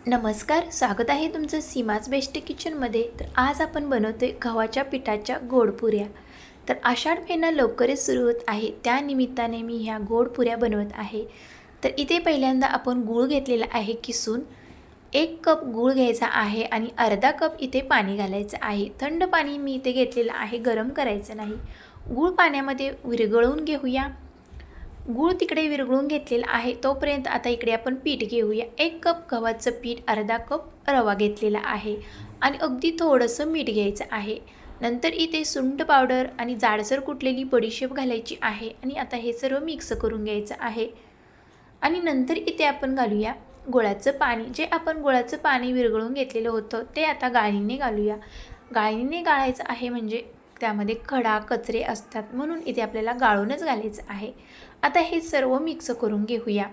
नमस्कार, स्वागत आहे तुमचं सीमाज बेस्ट किचनमध्ये। तर आज आपण बनवतोय गव्हाच्या पिठाच्या गोड पुऱ्या। तर आषाढ महिना लवकरच सुरू होत आहे, त्या निमित्ताने मी ह्या गोड पुऱ्या बनवत आहे। तर इथे पहिल्यांदा आपण गूळ घेतलेला आहे किसून। 1 कप गूळ घ्यायचा आहे आणि अर्धा कप इथे पाणी घालायचं आहे। थंड पाणी मी इथे घेतलेलं आहे, गरम करायचं नाही। गूळ पाण्यामध्ये विरघळवून घेऊया। गूळ तिकडे विरघळून घेतलेला आहे, तोपर्यंत आता इकडे आपण पीठ घेऊया। 1 कप गव्हाचं पीठ, अर्धा कप रवा घेतलेला आहे आणि अगदी थोडंसं मीठ घ्यायचं आहे। नंतर इथे सुंठ पावडर आणि जाडसर कुटलेली बडीशेप घालायची आहे आणि आता हे सर्व मिक्स करून घ्यायचं आहे। आणि नंतर इथे आपण घालूया गुळाचं पाणी। जे आपण गुळाचं पाणी विरघळून घेतलेलं होतं ते आता गाळणीने घालूया। गाळणीने गाळायचं आहे, म्हणजे त्यामध्ये खडा कचरे असतात, म्हणून इथे आपल्याला गाळूनच घालायचं आहे। आता हे सर्व मिक्स करून घेऊया।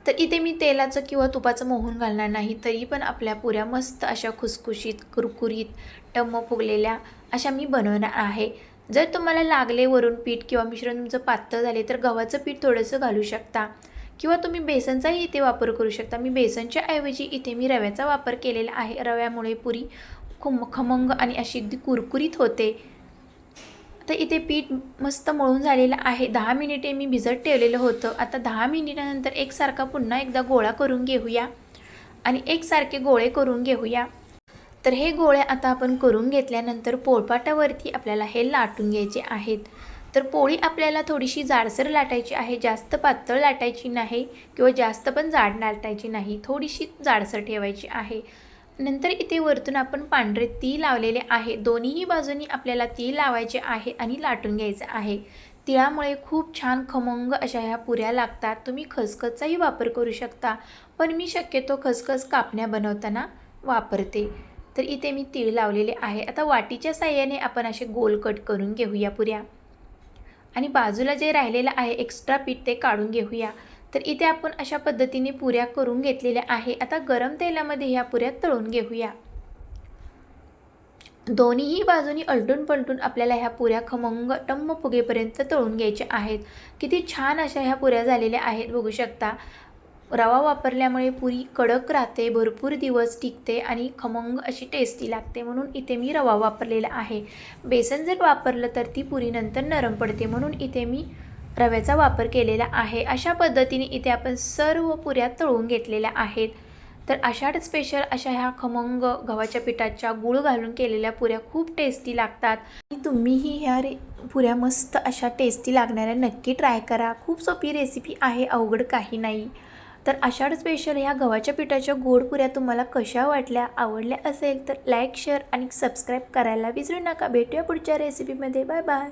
तर इथे मी तेलाचं किंवा तुपाचं मोहन घालणार नाही, तरी पण आपल्या पुऱ्या मस्त अशा खुसखुशीत कुरकुरीत टम्म फुगलेल्या अशा मी बनवणार आहे। जर तुम्हाला लागले वरून पीठ किंवा मिश्रण तुमचं पातळ झाले तर गव्हाचं पीठ थोडंसं घालू शकता किंवा तुम्ही बेसनचाही इथे वापर करू शकता। मी बेसनच्या ऐवजी इथे मी रव्याचा वापर केलेला आहे। रव्यामुळे पुरी खमंग आणि अशी अगदी कुरकुरीत होते। आता इथे पीठ मस्त मळून झालेलं आहे। 10 मिनिटे मी भिजत ठेवलेलं होतं। आता 10 मिनिटानंतर एकसारखा पुन्हा एकदा गोळा करून घेऊया आणि एकसारखे गोळे करून घेऊया। तर हे गोळे आता आपण करून घेतल्यानंतर पोळपाटावरती आपल्याला हे लाटून घ्यायचे आहेत। तर पोळी आपल्याला थोडीशी जाडसर लाटायची आहे, जास्त पातळ लाटायची नाही किंवा जास्त पण जाड लाटायची नाही, थोडीशी जाडसर ठेवायची आहे। नंतर इथे वरतून आपण पांढरे तीळ लावलेले आहे। दोन्हीही बाजूनी आपल्याला तीळ लावायचे आहे आणि लाटून घ्यायचं आहे। तिळामुळे खूप छान खमंग अशा ह्या पुऱ्या लागतात। तुम्ही खसखसचाही वापर करू शकता, पण मी शक्यतो खसखस कापण्या बनवताना वापरते। तर इथे मी तीळ लावलेले आहे। आता वाटीच्या साहाय्याने आपण असे गोल कट करून घेऊया पुऱ्या आणि बाजूला जे राहिलेलं आहे एक्स्ट्रा पीठ ते काढून घेऊया। तर इथे आपण अशा पद्धतीने पुऱ्या करून घेतलेल्या आहे। आता गरम तेलामध्ये ह्या पुऱ्या तळून घेऊया। दोन्हीही बाजूनी अलटून पलटून आपल्याला ह्या पुऱ्या खमंग टम्म फुगेपर्यंत तळून घ्यायच्या आहेत। किती छान अशा ह्या पुऱ्या झालेल्या आहेत, बघू शकता। रवा वापरल्यामुळे पुरी कडक राहते, भरपूर दिवस टिकते आणि खमंग अशी टेस्टी लागते, म्हणून इथे मी रवा वापरलेला आहे। बेसन जर वापरलं तर ती पुरी नंतर नरम पडते, म्हणून इथे मी रव्याचा वापर केलेला आहे। अशा पद्धतीने इथे आपण सर्व पुऱ्या तळून घेतलेल्या आहेत। तर आषाढ स्पेशल अशा ह्या खमंग गव्हाच्या पिठाच्या गूळ घालून केलेल्या पुऱ्या खूप टेस्टी लागतात आणि तुम्हीही ह्या पुऱ्या मस्त अशा टेस्टी लागणाऱ्या नक्की ट्राय करा। खूप सोपी रेसिपी आहे, अवघड काही नाही। तर आषाढ स्पेशल ह्या गव्हाच्या पिठाच्या गोड पुऱ्या तुम्हाला कशा वाटल्या, आवडल्या असेल तर लाईक, शेअर आणि सबस्क्राईब करायला विसरू नका। भेटूया पुढच्या रेसिपीमध्ये। Bye bye.